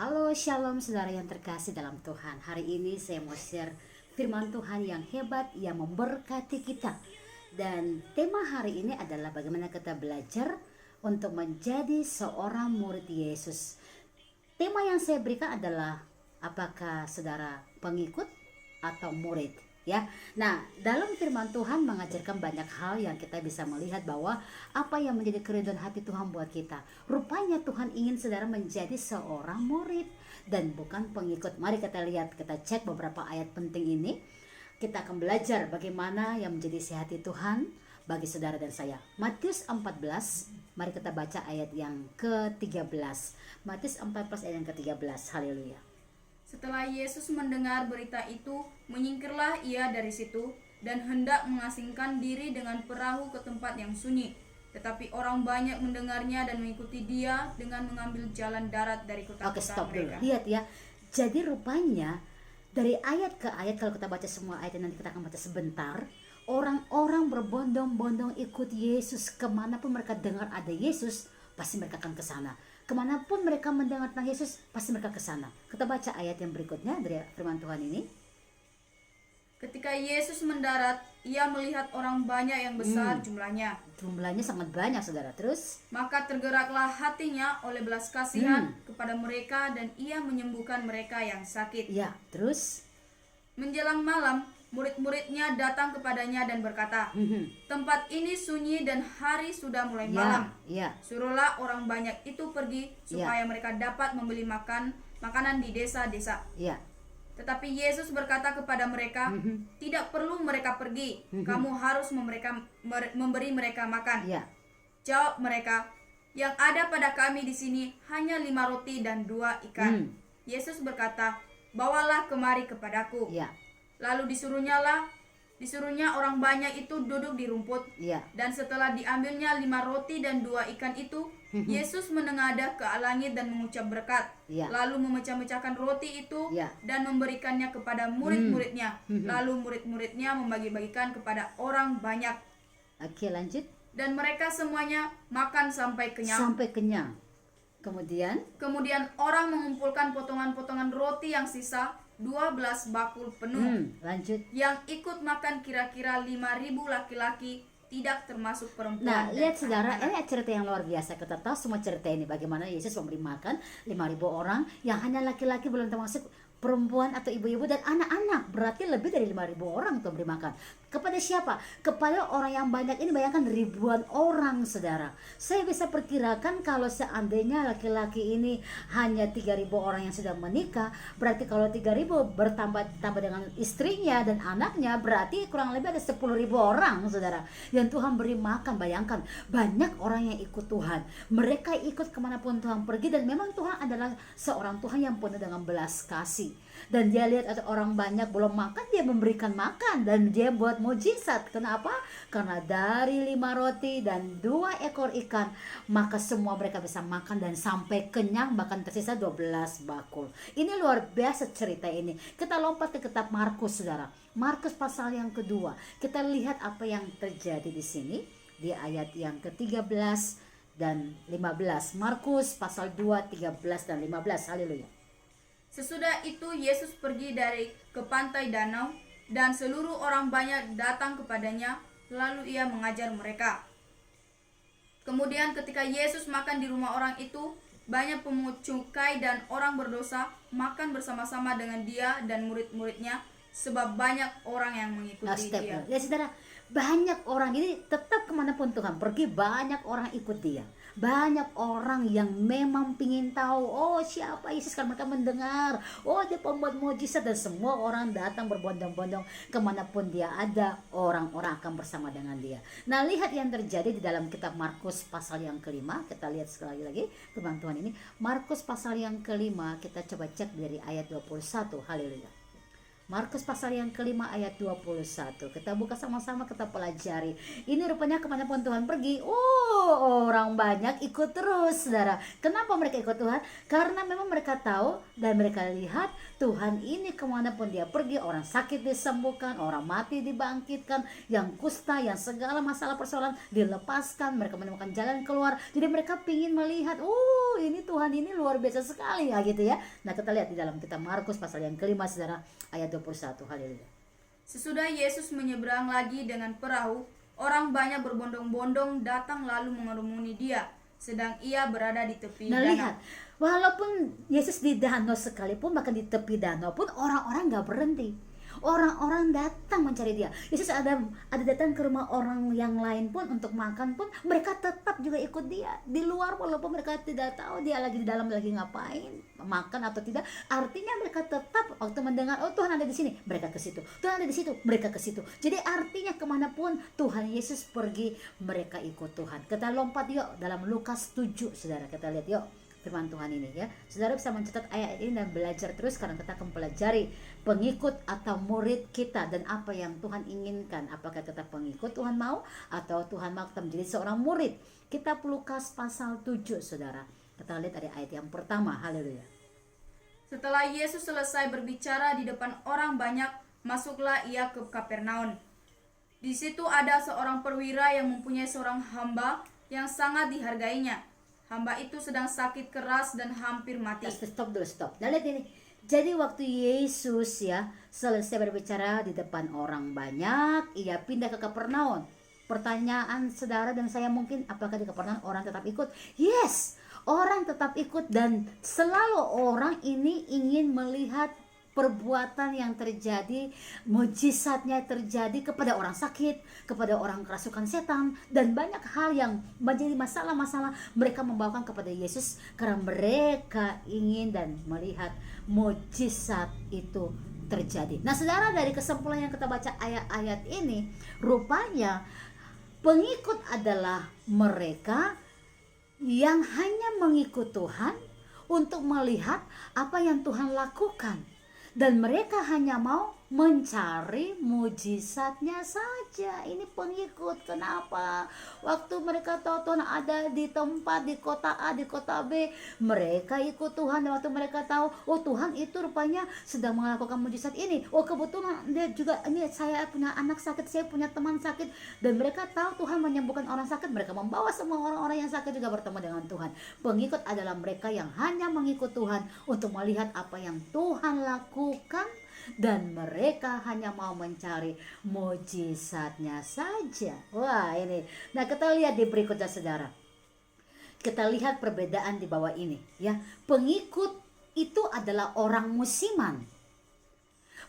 Halo, shalom saudara yang terkasih dalam Tuhan. Hari ini saya mau share firman Tuhan yang hebat yang memberkati kita. Dan tema hari ini adalah bagaimana kita belajar untuk menjadi seorang murid Yesus. Tema yang saya berikan adalah apakah saudara pengikut atau murid, ya. Nah, dalam firman Tuhan mengajarkan banyak hal yang kita bisa melihat bahwa apa yang menjadi keridhaan hati Tuhan buat kita. Rupanya Tuhan ingin saudara menjadi seorang murid dan bukan pengikut. Mari kita lihat, kita cek beberapa ayat penting ini. Kita akan belajar bagaimana yang menjadi isi hati Tuhan bagi saudara dan saya. Matius 14, mari kita baca ayat yang ke-13. Matius 14 ayat yang ke-13. Haleluya. Setelah Yesus mendengar berita itu, menyingkirlah ia dari situ dan hendak mengasingkan diri dengan perahu ke tempat yang sunyi. Tetapi orang banyak mendengarnya dan mengikuti dia dengan mengambil jalan darat dari kota-kota Oke, stop dulu. mereka. Lihat ya. Jadi rupanya dari ayat ke ayat, kalau kita baca semua ayat nanti kita akan baca sebentar, orang-orang berbondong-bondong ikut Yesus. Kemanapun mereka dengar ada Yesus, pasti mereka akan ke sana. Kemanapun mereka mendengar tentang Yesus, pasti mereka ke sana. Kita baca ayat yang berikutnya dari firman Tuhan ini. Ketika Yesus mendarat, ia melihat orang banyak yang besar jumlahnya. Jumlahnya sangat banyak, saudara. Terus Maka tergeraklah hatinya oleh belas kasihan kepada mereka dan ia menyembuhkan mereka yang sakit. ya, terus Menjelang malam, murid-muridnya datang kepadanya dan berkata, "Tempat ini sunyi dan hari sudah mulai malam. ya, Suruhlah orang banyak itu pergi supaya mereka dapat membeli makanan di desa-desa." ya. Tetapi Yesus berkata kepada mereka, "Tidak perlu mereka pergi. Kamu harus memberi mereka makan." Ya. Jawab mereka, "Yang ada pada kami di sini hanya 5 roti dan 2 ikan." Yesus berkata, "Bawalah kemari kepadaku." Ya. Lalu disuruhnya orang banyak itu duduk di rumput. Ya. Dan setelah diambilnya 5 roti dan 2 ikan itu, Yesus menengadah ke langit dan mengucap berkat. Ya. Lalu memecah-mecahkan roti itu Ya. dan memberikannya kepada murid-muridnya. Lalu murid-muridnya membagi-bagikan kepada orang banyak. Oke, lanjut. Dan mereka semuanya makan sampai kenyang. Sampai kenyang. Kemudian Orang mengumpulkan potongan-potongan roti yang sisa 12 bakul penuh. lanjut. Yang ikut makan kira-kira 5.000 laki-laki, tidak termasuk perempuan. Nah, dan lihat saudara, anak-anak. ini cerita yang luar biasa. Kita tahu semua cerita ini bagaimana Yesus memberi makan 5.000 orang yang hanya laki-laki, belum termasuk perempuan atau ibu-ibu dan anak-anak. Berarti lebih dari 5.000 orang untuk beri makan. Kepada siapa? Kepada orang yang banyak ini. Bayangkan ribuan orang, saudara. Saya bisa perkirakan kalau seandainya laki-laki ini hanya 3.000 orang yang sudah menikah, berarti kalau 3.000 bertambah dengan istrinya dan anaknya, berarti kurang lebih ada 10.000 orang, saudara, yang Tuhan beri makan. Bayangkan, banyak orang yang ikut Tuhan. Mereka ikut kemanapun Tuhan pergi, dan memang Tuhan adalah seorang Tuhan yang penuh dengan belas kasih. Dan dia lihat ada orang banyak belum makan, dia memberikan makan dan dia buat mujizat. Kenapa? Karena dari 5 roti dan 2 ekor ikan, maka semua mereka bisa makan dan sampai kenyang, bahkan tersisa 12 bakul. Ini luar biasa cerita ini. Kita lompat ke kitab Markus, saudara. Markus pasal yang kedua. Kita lihat apa yang terjadi di sini di ayat yang ke-13 dan 15. Markus pasal 2, 13 dan 15. Haleluya. Sesudah itu Yesus pergi ke pantai danau, dan seluruh orang banyak datang kepadanya, lalu ia mengajar mereka. Kemudian ketika Yesus makan di rumah orang itu, banyak pemungut cukai dan orang berdosa makan bersama-sama dengan dia dan murid-muridnya, sebab banyak orang yang mengikuti dia. Ya saudara, banyak orang ini tetap kemanapun Tuhan pergi, banyak orang ikut dia. Banyak orang yang memang pingin tahu, oh siapa Yesus, kan mereka mendengar, oh dia pembuat mujizat, dan semua orang datang berbondong-bondong kemanapun dia ada, orang-orang akan bersama dengan dia. Nah, lihat yang terjadi di dalam kitab Markus pasal yang kelima. Kita lihat sekali lagi firman Tuhan ini, Markus pasal yang kelima. Kita coba cek dari ayat 21. Haleluya. Markus pasal yang kelima ayat 21. Kita buka sama-sama, kita pelajari. Ini rupanya kemanapun Tuhan pergi, orang banyak ikut terus, saudara. Kenapa mereka ikut Tuhan? Karena memang mereka tahu dan mereka lihat Tuhan ini kemanapun dia pergi, orang sakit disembuhkan, orang mati dibangkitkan, yang kusta, yang segala masalah persoalan dilepaskan, mereka menemukan jalan keluar. Jadi mereka ingin melihat, ini Tuhan ini luar biasa sekali ya gitu ya. Nah, kita lihat di dalam kitab Markus pasal yang kelima, saudara, ayat 21. Haleluya. Sesudah Yesus menyeberang lagi dengan perahu, orang banyak berbondong-bondong datang lalu mengerumuni dia, sedang ia berada di tepi Nah, danau. lihat, walaupun Yesus di danau sekalipun, bahkan di tepi danau pun orang-orang gak berhenti. Orang-orang datang mencari dia. Yesus ada datang ke rumah orang yang lain pun untuk makan pun, mereka tetap juga ikut dia. Di luar walaupun mereka tidak tahu dia lagi di dalam lagi ngapain, makan atau tidak, artinya mereka tetap waktu mendengar, Tuhan ada di sini, mereka ke situ. Tuhan ada di situ, mereka ke situ. Jadi artinya kemanapun Tuhan Yesus pergi, mereka ikut Tuhan. Kita lompat yuk dalam Lukas 7, saudara. Kita lihat yuk firman Tuhan ini ya. Saudara bisa mencatat ayat ini dan belajar terus, karena kita akan pelajari pengikut atau murid kita dan apa yang Tuhan inginkan. Apakah kita pengikut Tuhan mau, atau Tuhan mau kita menjadi seorang murid. Kitab Lukas pasal 7, saudara. Kita lihat dari ayat yang pertama. Haleluya. Setelah Yesus selesai berbicara di depan orang banyak, masuklah ia ke Kapernaum. Di situ ada seorang perwira yang mempunyai seorang hamba yang sangat dihargainya. Hamba itu sedang sakit keras dan hampir mati. Stop dulu. Nah, lihat ini. Jadi waktu Yesus ya selesai berbicara di depan orang banyak, ia pindah ke Kapernaum. Pertanyaan saudara dan saya mungkin, apakah di Kapernaum orang tetap ikut? Yes, orang tetap ikut, dan selalu orang ini ingin melihat perbuatan yang terjadi, mujizatnya terjadi kepada orang sakit, kepada orang kerasukan setan, dan banyak hal yang menjadi masalah-masalah mereka membawakan kepada Yesus, karena mereka ingin dan melihat mujizat itu terjadi. Nah, saudara, dari kesimpulan yang kita baca ayat-ayat ini, rupanya pengikut adalah mereka yang hanya mengikut Tuhan untuk melihat apa yang Tuhan lakukan. Dan mereka hanya mau mencari mujizatnya saja. Ini pengikut. Kenapa? Waktu mereka tahu Tuhan ada di tempat, di kota A, di kota B, mereka ikut Tuhan. Dan waktu mereka tahu, Tuhan itu rupanya sedang melakukan mujizat ini. Kebetulan dia juga, ini saya punya anak sakit, saya punya teman sakit. Dan mereka tahu Tuhan menyembuhkan orang sakit. Mereka membawa semua orang-orang yang sakit juga bertemu dengan Tuhan. Pengikut adalah mereka yang hanya mengikut Tuhan untuk melihat apa yang Tuhan lakukan, dan mereka hanya mau mencari mujizatnya saja. Wah, ini. Nah, kita lihat di berikutnya, saudara. Kita lihat perbedaan di bawah ini ya. Pengikut itu adalah orang musiman.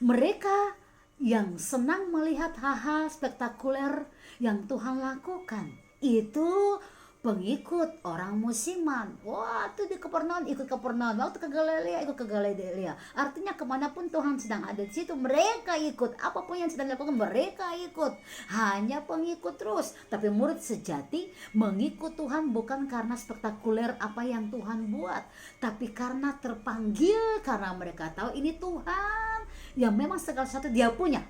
Mereka yang senang melihat hal-hal spektakuler yang Tuhan lakukan. Itu pengikut orang musiman. Waktu di Kapernaum ikut Kapernaum, waktu ke Galilea ikut ke Galilea. Artinya kemanapun Tuhan sedang ada di situ, mereka ikut. Apapun yang sedang dilakukan, mereka ikut. Hanya pengikut terus. Tapi murid sejati mengikut Tuhan bukan karena spektakuler apa yang Tuhan buat, tapi karena terpanggil, karena mereka tahu ini Tuhan yang memang segala sesuatu dia punya.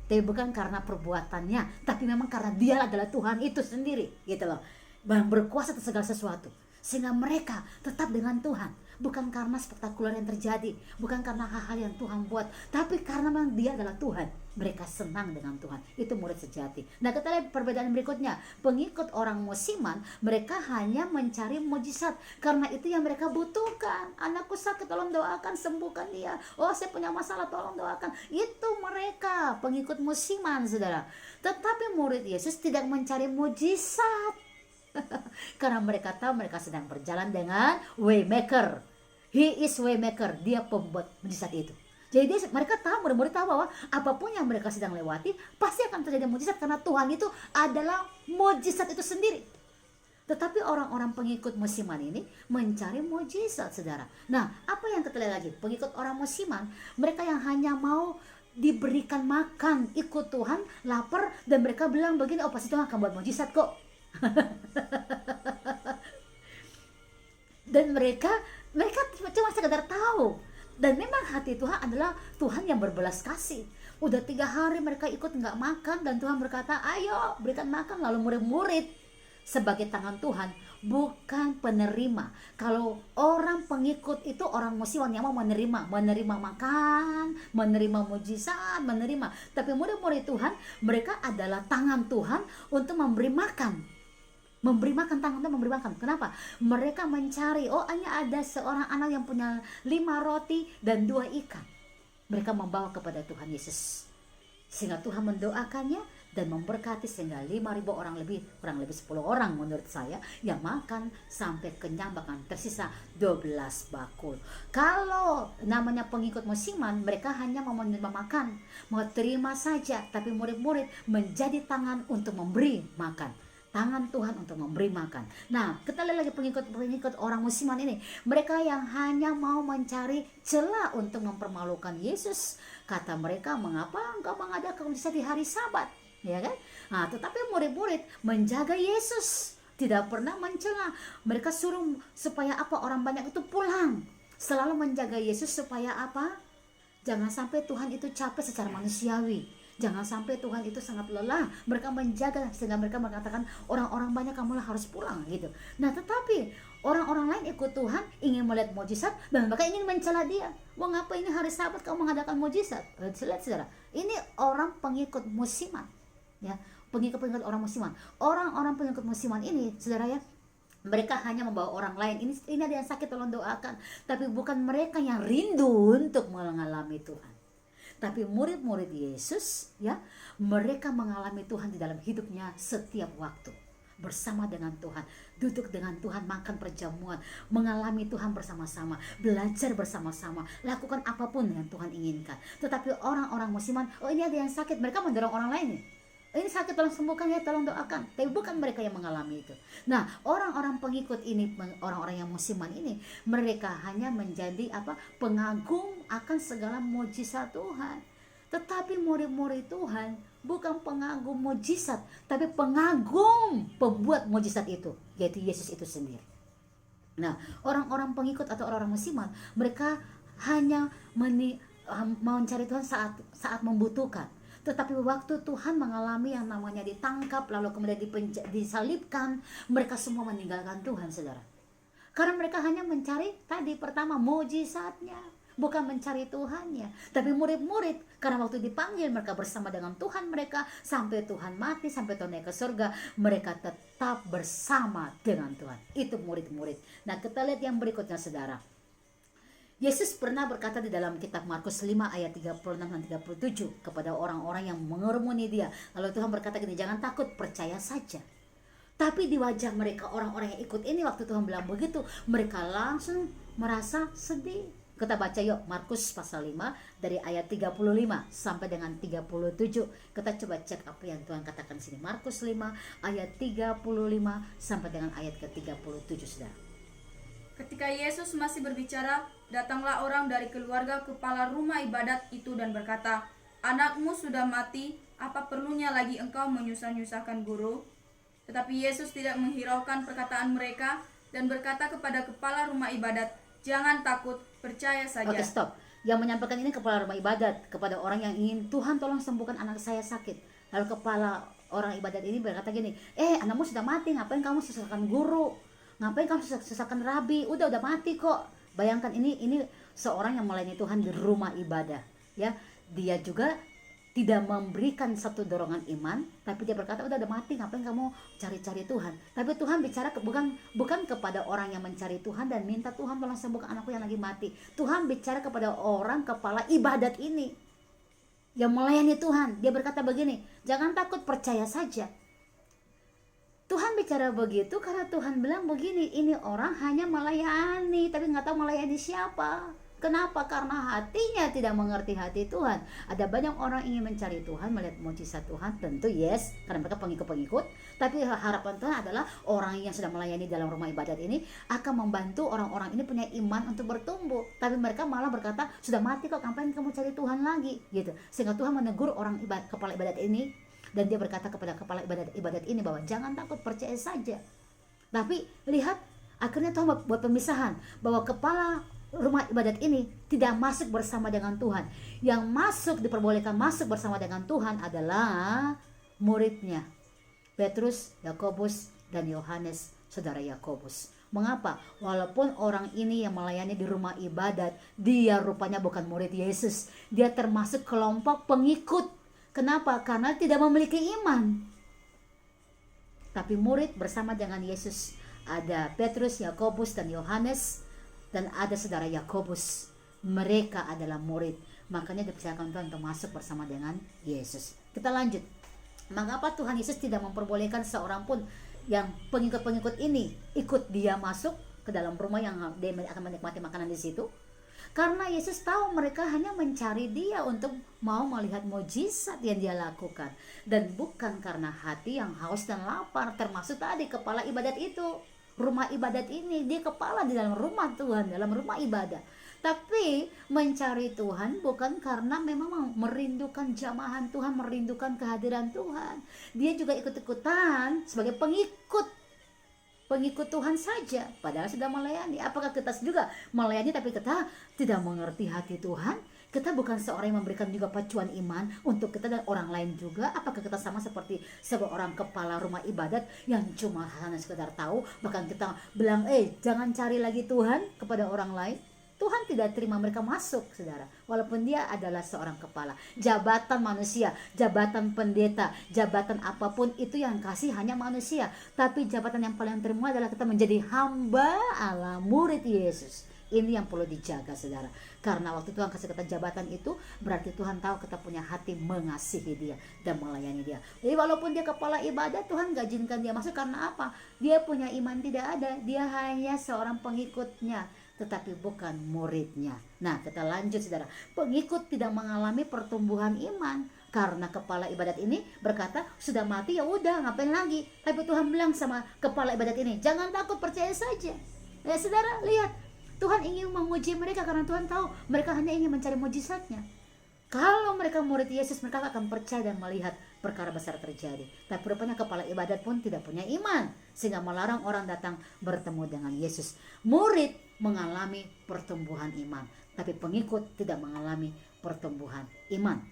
Tapi bukan karena perbuatannya, tapi memang karena dia adalah Tuhan itu sendiri, gitu loh, yang berkuasa atas segala sesuatu. Sehingga mereka tetap dengan Tuhan, bukan karena spektakuler yang terjadi, bukan karena hal-hal yang Tuhan buat, tapi karena memang dia adalah Tuhan. Mereka senang dengan Tuhan. Itu murid sejati. Nah, kita lihat perbedaan berikutnya. Pengikut orang musiman, mereka hanya mencari mujizat, karena itu yang mereka butuhkan. Anakku sakit, tolong doakan, sembuhkan dia. Saya punya masalah, tolong doakan. Itu mereka, pengikut musiman, saudara. Tetapi murid Yesus tidak mencari mujizat, karena mereka tahu mereka sedang berjalan dengan Waymaker. He is Waymaker. Dia pembuat mujizat itu. Jadi mereka tahu, murid-murid tahu bahwa apapun yang mereka sedang lewati pasti akan terjadi mujizat, karena Tuhan itu adalah mujizat itu sendiri. Tetapi orang-orang pengikut musiman ini mencari mujizat, saudara. Nah, apa yang kita lihat lagi? Pengikut orang musiman, mereka yang hanya mau diberikan makan, ikut Tuhan, lapar, dan mereka bilang begini, pasti Tuhan akan buat mujizat kok. Dan mereka cuma sekedar tahu, Dan memang hati Tuhan adalah Tuhan yang berbelas kasih. Udah 3 hari mereka ikut nggak makan, dan Tuhan berkata, ayo berikan makan. Lalu murid-murid sebagai tangan Tuhan, bukan penerima. Kalau orang pengikut itu orang musiman yang mau menerima makan, menerima mujizat, menerima. Tapi murid-murid Tuhan, mereka adalah tangan Tuhan untuk memberi makan. Memberi makan, tangan Tuhan memberi makan. Kenapa? Mereka mencari, oh hanya ada seorang anak yang punya 5 roti dan 2 ikan. Mereka membawa kepada Tuhan Yesus, sehingga Tuhan mendoakannya dan memberkati, sehingga 5.000 orang lebih, kurang lebih 10 orang menurut saya, yang makan sampai kenyang, bahkan tersisa 12 bakul. Kalau namanya pengikut musiman, mereka hanya mau menerima makan, mau terima saja. Tapi murid-murid menjadi tangan untuk memberi makan, tangan Tuhan untuk memberi makan. Nah, kita lihat lagi pengikut orang musiman ini. Mereka yang hanya mau mencari celah untuk mempermalukan Yesus. Kata mereka, mengapa engkau mengadakan mujizat di hari Sabat? Ya kan? Nah, tetapi murid-murid menjaga Yesus, tidak pernah mencela. Mereka suruh supaya apa? Orang banyak itu pulang. Selalu menjaga Yesus supaya apa? Jangan sampai Tuhan itu capek secara manusiawi. Jangan sampai Tuhan itu sangat lelah. Mereka menjaga sehingga mereka mengatakan, orang-orang banyak, kamulah harus pulang gitu. Nah, tetapi orang-orang lain ikut Tuhan, ingin melihat mujizat, dan mereka ingin mencela dia. Wah, ngapa ini hari Sabat kamu mengadakan mujizat? Lihat saudara, ini orang pengikut musiman, ya, pengikut orang musiman. Orang-orang pengikut musiman ini, saudara ya, mereka hanya membawa orang lain. Ini ada yang sakit, tolong doakan. Tapi bukan mereka yang rindu untuk mengalami Tuhan. Tapi murid-murid Yesus, ya, mereka mengalami Tuhan di dalam hidupnya setiap waktu. Bersama dengan Tuhan, duduk dengan Tuhan, makan perjamuan, mengalami Tuhan bersama-sama, belajar bersama-sama, lakukan apapun yang Tuhan inginkan. Tetapi orang-orang musiman, oh ini ada yang sakit, mereka mendorong orang lain nih. Ini sakit, tolong sembuhkan ya, tolong doakan. Tapi bukan mereka yang mengalami itu. Nah, orang-orang pengikut ini, orang-orang yang musiman ini, mereka hanya menjadi apa? Pengagum akan segala mujizat Tuhan. Tetapi murid-murid Tuhan bukan pengagum mujizat, tapi pengagum pembuat mujizat itu, yaitu Yesus itu sendiri. Nah, orang-orang pengikut atau orang-orang musiman, mereka hanya mencari Tuhan saat membutuhkan. Tetapi waktu Tuhan mengalami yang namanya ditangkap, lalu kemudian disalibkan, mereka semua meninggalkan Tuhan, saudara. Karena mereka hanya mencari tadi pertama mujizatnya, bukan mencari Tuhannya. Tapi murid-murid, karena waktu dipanggil mereka bersama dengan Tuhan mereka, sampai Tuhan mati, sampai Tuhan naik ke surga, mereka tetap bersama dengan Tuhan. Itu murid-murid. Nah, kita lihat yang berikutnya, saudara. Yesus pernah berkata di dalam kitab Markus 5 ayat 36 dan 37 kepada orang-orang yang mengerumuni dia. Lalu Tuhan berkata gini, jangan takut, percaya saja. Tapi di wajah mereka, orang-orang yang ikut ini, waktu Tuhan bilang begitu, mereka langsung merasa sedih. Kita baca yuk Markus pasal 5 dari ayat 35 sampai dengan 37. Kita coba cek apa yang Tuhan katakan di sini. Markus 5 ayat 35 sampai dengan ayat ke-37, saudara. Ketika Yesus masih berbicara, datanglah orang dari keluarga kepala rumah ibadat itu dan berkata, anakmu sudah mati, apa perlunya lagi engkau menyusah-nyusahkan guru? Tetapi Yesus tidak menghiraukan perkataan mereka dan berkata kepada kepala rumah ibadat, jangan takut, percaya saja. Oke, stop. Yang menyampaikan ini kepala rumah ibadat kepada orang yang ingin, Tuhan tolong sembuhkan anak saya sakit. Lalu kepala orang ibadat ini berkata gini, anakmu sudah mati, ngapain kamu susahkan guru? Ngapain kamu susahkan rabi? Udah mati kok. Bayangkan ini seorang yang melayani Tuhan di rumah ibadah, ya. Dia juga tidak memberikan satu dorongan iman, tapi dia berkata udah mati, ngapain kamu cari-cari Tuhan? Tapi Tuhan bicara bukan kepada orang yang mencari Tuhan dan minta Tuhan tolong sembuhkan anakku yang lagi mati. Tuhan bicara kepada orang kepala ibadat ini yang melayani Tuhan. Dia berkata begini, jangan takut, percaya saja. Tuhan bicara begitu karena Tuhan bilang begini, ini orang hanya melayani tapi nggak tahu melayani siapa. Kenapa? Karena hatinya tidak mengerti hati Tuhan. Ada banyak orang ingin mencari Tuhan, melihat mujizat Tuhan, tentu yes, karena mereka pengikut-pengikut. Tapi harapan Tuhan adalah orang yang sedang melayani dalam rumah ibadat ini akan membantu orang-orang ini punya iman untuk bertumbuh. Tapi mereka malah berkata, sudah mati kok, ngapain kamu cari Tuhan lagi? Gitu. Sehingga Tuhan menegur orang kepala ibadat ini, dan dia berkata kepada kepala ibadat ini bahwa jangan takut, percaya saja. Tapi lihat, akhirnya Tuhan buat pemisahan bahwa kepala rumah ibadat ini tidak masuk bersama dengan Tuhan. Yang masuk, diperbolehkan masuk bersama dengan Tuhan adalah muridnya, Petrus, Yakobus, dan Yohanes, saudara Yakobus. Mengapa? Walaupun orang ini yang melayani di rumah ibadat, dia rupanya bukan murid Yesus. Dia termasuk kelompok pengikut. Kenapa? Karena tidak memiliki iman. Tapi murid bersama dengan Yesus. Ada Petrus, Yakobus, dan Yohanes, dan ada saudara Yakobus. Mereka adalah murid. Makanya dipersilakan Tuhan untuk masuk bersama dengan Yesus. Kita lanjut. Mengapa Tuhan Yesus tidak memperbolehkan seorang pun yang pengikut-pengikut ini ikut dia masuk ke dalam rumah yang dia akan menikmati makanan di situ? Karena Yesus tahu mereka hanya mencari dia untuk mau melihat mujizat yang dia lakukan. Dan bukan karena hati yang haus dan lapar, termasuk tadi kepala ibadat itu. Rumah ibadat ini, dia kepala di dalam rumah Tuhan, dalam rumah ibadah. Tapi mencari Tuhan bukan karena memang merindukan jamahan Tuhan, merindukan kehadiran Tuhan. Dia juga ikut-ikutan sebagai pengikut Tuhan saja, padahal sudah melayani. Apakah kita juga melayani tapi kita tidak mengerti hati Tuhan? Kita bukan seorang yang memberikan juga pacuan iman untuk kita dan orang lain juga. Apakah kita sama seperti seorang kepala rumah ibadat yang cuma hanya sekedar tahu, bahkan kita bilang, jangan cari lagi Tuhan kepada orang lain? Tuhan tidak terima mereka masuk, saudara. Walaupun dia adalah seorang kepala. Jabatan manusia, jabatan pendeta, jabatan apapun itu yang kasih hanya manusia. Tapi jabatan yang paling terima adalah kita menjadi hamba Allah, murid Yesus. Ini yang perlu dijaga, saudara. Karena waktu Tuhan kasih kita jabatan itu, berarti Tuhan tahu kita punya hati mengasihi dia dan melayani dia. Jadi walaupun dia kepala ibadat, Tuhan gak izinkan dia masuk. Karena apa? Dia punya iman tidak ada. Dia hanya seorang pengikutnya, tetapi bukan muridnya. Nah, kita lanjut, saudara. Pengikut tidak mengalami pertumbuhan iman karena kepala ibadat ini berkata, sudah mati ya udah, ngapain lagi? Tapi Tuhan bilang sama kepala ibadat ini, jangan takut, percaya saja. Ya, saudara, lihat. Tuhan ingin menguji mereka karena Tuhan tahu mereka hanya ingin mencari mujizatnya. Kalau mereka murid Yesus, mereka akan percaya dan melihat perkara besar terjadi. Tapi rupanya kepala ibadat pun tidak punya iman, sehingga melarang orang datang bertemu dengan Yesus. Murid mengalami pertumbuhan iman, tapi pengikut tidak mengalami pertumbuhan iman.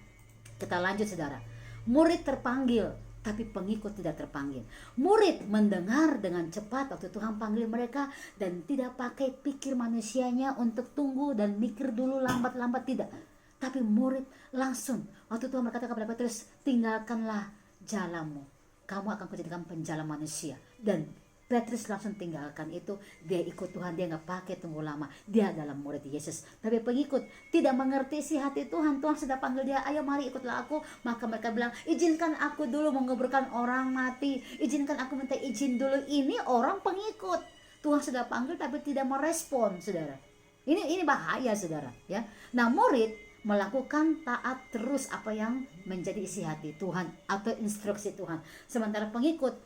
Kita lanjut, saudara. Murid terpanggil, tapi pengikut tidak terpanggil. Murid mendengar dengan cepat waktu Tuhan panggil mereka dan tidak pakai pikir manusianya untuk tunggu dan mikir dulu lambat-lambat, tidak. Tapi murid langsung waktu Tuhan berkata kepada Petrus, tinggalkanlah jalanmu, kamu akan kujadikan penjala manusia. Dan Petrus langsung tinggalkan itu, dia ikut Tuhan, dia gak pakai tunggu lama, dia adalah murid Yesus. Tapi pengikut tidak mengerti isi hati Tuhan. Tuhan sudah panggil dia, ayo mari ikutlah aku. Maka mereka bilang, izinkan aku dulu menguburkan orang mati, izinkan aku minta izin dulu. Ini orang pengikut. Tuhan sudah panggil tapi tidak merespon, saudara. Ini bahaya, saudara, ya. Nah, murid melakukan taat terus apa yang menjadi isi hati Tuhan atau instruksi Tuhan. Sementara pengikut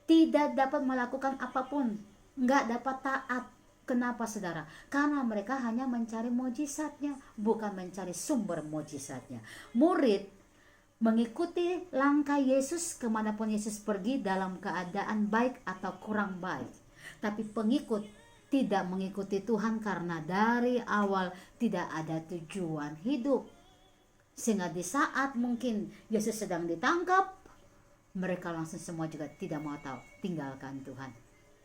tidak dapat melakukan apapun, nggak dapat taat. Kenapa, saudara? Karena mereka hanya mencari mujizatnya, bukan mencari sumber mujizatnya. Murid mengikuti langkah Yesus kemanapun Yesus pergi dalam keadaan baik atau kurang baik. Tapi pengikut tidak mengikuti Tuhan karena dari awal tidak ada tujuan hidup. Sehingga di saat mungkin Yesus sedang ditangkap, mereka langsung semua juga tidak mau tahu, tinggalkan Tuhan.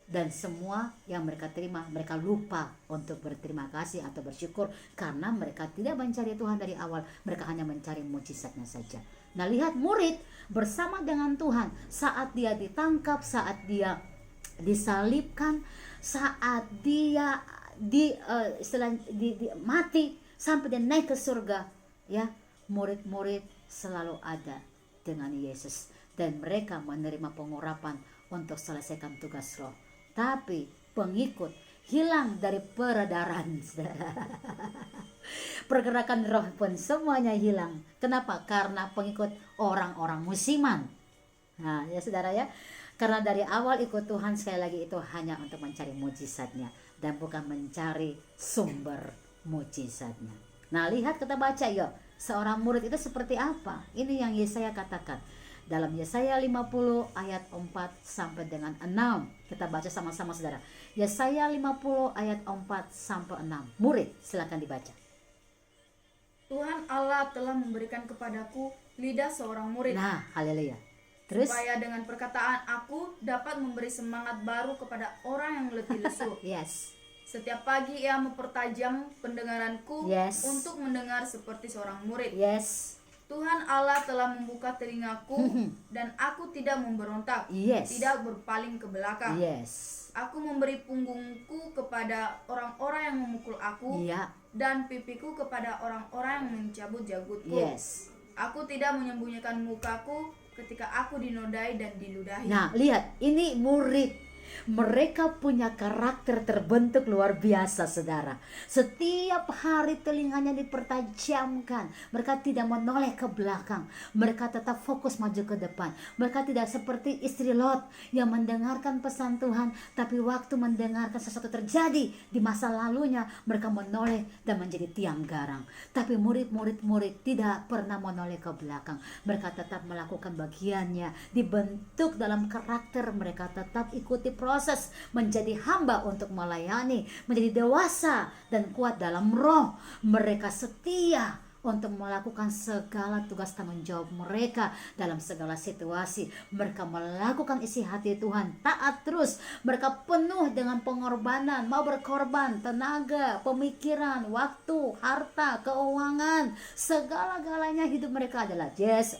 Dan semua yang mereka terima, mereka lupa untuk berterima kasih atau bersyukur karena mereka tidak mencari Tuhan dari awal, mereka hanya mencari mujizatnya saja. Nah, lihat murid bersama dengan Tuhan saat dia ditangkap, saat dia disalibkan, saat dia mati sampai dia naik ke surga, ya, murid-murid selalu ada dengan Yesus. Dan mereka menerima pengurapan untuk selesaikan tugas roh. Tapi pengikut hilang dari peredaran. Pergerakan roh pun semuanya hilang. Kenapa? Karena pengikut orang-orang musiman. Nah, ya saudara, ya. Karena dari awal ikut Tuhan, sekali lagi itu hanya untuk mencari mujizatnya dan bukan mencari sumber mujizatnya. Nah, lihat, kita baca yuk. Seorang murid itu seperti apa? Ini yang Yesaya katakan. Dalam Yesaya 50 ayat 4 sampai dengan 6. Kita baca sama-sama saudara. Yesaya 50 ayat 4 sampai 6. Murid, silakan dibaca. Tuhan Allah telah memberikan kepadaku lidah seorang murid, Nah, haleluya. Terus, supaya dengan perkataan aku dapat memberi semangat baru kepada orang yang letih lesu. yes. Setiap pagi ia mempertajam pendengaranku Yes. untuk mendengar seperti seorang murid. Yes. Tuhan Allah telah membuka telingaku dan aku tidak memberontak, Yes. tidak berpaling ke belakang. Yes. Aku memberi punggungku kepada orang-orang yang memukul aku, Iya. dan pipiku kepada orang-orang yang mencabut janggutku. Yes. Aku tidak menyembunyikan mukaku ketika aku dinodai dan diludahi. Nah, lihat, ini murid. Mereka punya karakter terbentuk luar biasa, saudara. Setiap hari telinganya dipertajamkan. Mereka tidak menoleh ke belakang. Mereka tetap fokus maju ke depan. Mereka tidak seperti istri Lot yang mendengarkan pesan Tuhan, tapi waktu mendengarkan sesuatu terjadi di masa lalunya, mereka menoleh dan menjadi tiang garang. Tapi murid tidak pernah menoleh ke belakang. Mereka tetap melakukan bagiannya, dibentuk dalam karakter. Mereka tetap ikuti proses menjadi hamba untuk melayani, menjadi dewasa dan kuat dalam roh. Mereka setia untuk melakukan segala tugas tanggung jawab mereka dalam segala situasi. Mereka melakukan isi hati Tuhan, taat terus. Mereka penuh dengan pengorbanan, mau berkorban tenaga, pemikiran, waktu, harta, keuangan, segala-galanya hidup mereka adalah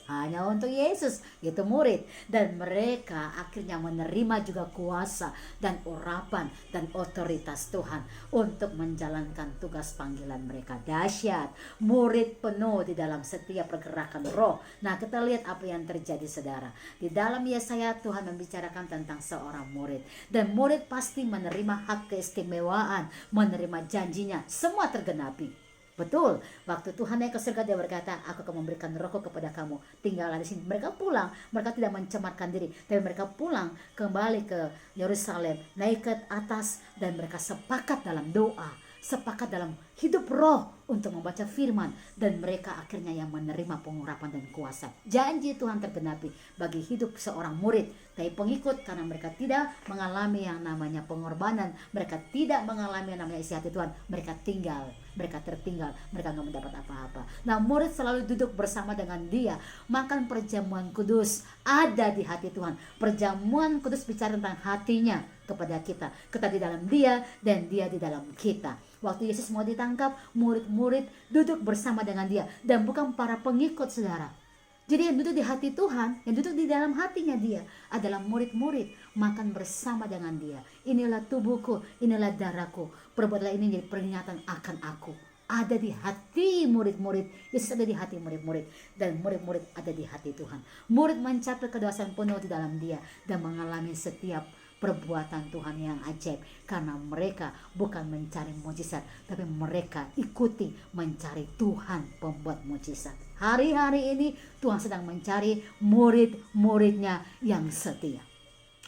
hanya untuk Yesus. Itu murid, dan mereka akhirnya menerima juga kuasa dan urapan dan otoritas Tuhan untuk menjalankan tugas panggilan mereka. Dahsyat, murid penuh di dalam setiap pergerakan roh. Nah, kita lihat apa yang terjadi, saudara. Di dalam Yesaya, Tuhan membicarakan tentang seorang murid, dan murid pasti menerima hak keistimewaan, menerima janjinya, semua tergenapi. Betul, waktu Tuhan naik ke surga, dia berkata, aku akan memberikan rohku kepada kamu, tinggallah di sini. Mereka pulang, mereka tidak mencemarkan diri, tapi mereka pulang kembali ke Yerusalem, naik ke atas, dan mereka sepakat dalam doa, sepakat dalam hidup roh untuk membaca firman, dan mereka akhirnya yang menerima pengurapan dan kuasa. Janji Tuhan tergenapi bagi hidup seorang murid, tapi pengikut, karena mereka tidak mengalami yang namanya pengorbanan, mereka tidak mengalami yang namanya isi hati Tuhan, mereka tertinggal, mereka nggak mendapat apa-apa. Nah, murid selalu duduk bersama dengan dia, makan perjamuan kudus ada di hati Tuhan. Perjamuan kudus bicara tentang hatinya kepada kita di dalam dia dan dia di dalam kita. Waktu Yesus mau ditangkap, murid-murid duduk bersama dengan dia, dan bukan para pengikut, saudara. Jadi yang duduk di hati Tuhan, yang duduk di dalam hatinya dia adalah murid-murid, makan bersama dengan dia. Inilah tubuhku, inilah darahku, perbuatlah ini jadi peringatan akan aku. Ada di hati murid-murid, Yesus ada di hati murid-murid, dan murid-murid ada di hati Tuhan. Murid mencapai kedewasaan penuh di dalam dia dan mengalami setiap perbuatan Tuhan yang ajaib, karena mereka bukan mencari mujizat, tapi mereka ikuti mencari Tuhan pembuat mujizat. Hari-hari ini Tuhan sedang mencari murid-muridnya yang setia.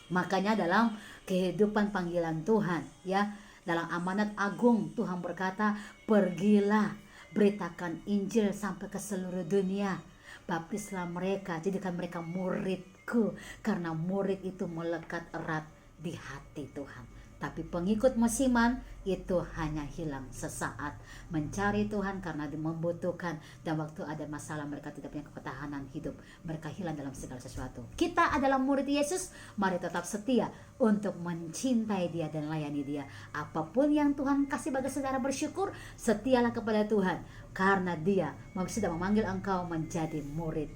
Makanya dalam kehidupan panggilan Tuhan, ya, dalam amanat agung Tuhan berkata, pergilah, beritakan Injil sampai ke seluruh dunia, baptislah mereka, jadikan mereka muridku, karena murid itu melekat erat di hati Tuhan. Tapi pengikut musiman itu hanya hilang sesaat, mencari Tuhan karena membutuhkan, dan waktu ada masalah mereka tidak punya ketahanan hidup, mereka hilang dalam segala sesuatu. Kita adalah murid Yesus, mari tetap setia untuk mencintai dia dan layani dia. Apapun yang Tuhan kasih bagi saudara, bersyukur, setialah kepada Tuhan, karena dia sudah memanggil engkau menjadi murid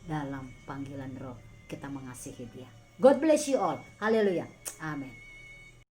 dalam panggilan roh. Kita mengasihi dia. God bless you all. Haleluya. Amin.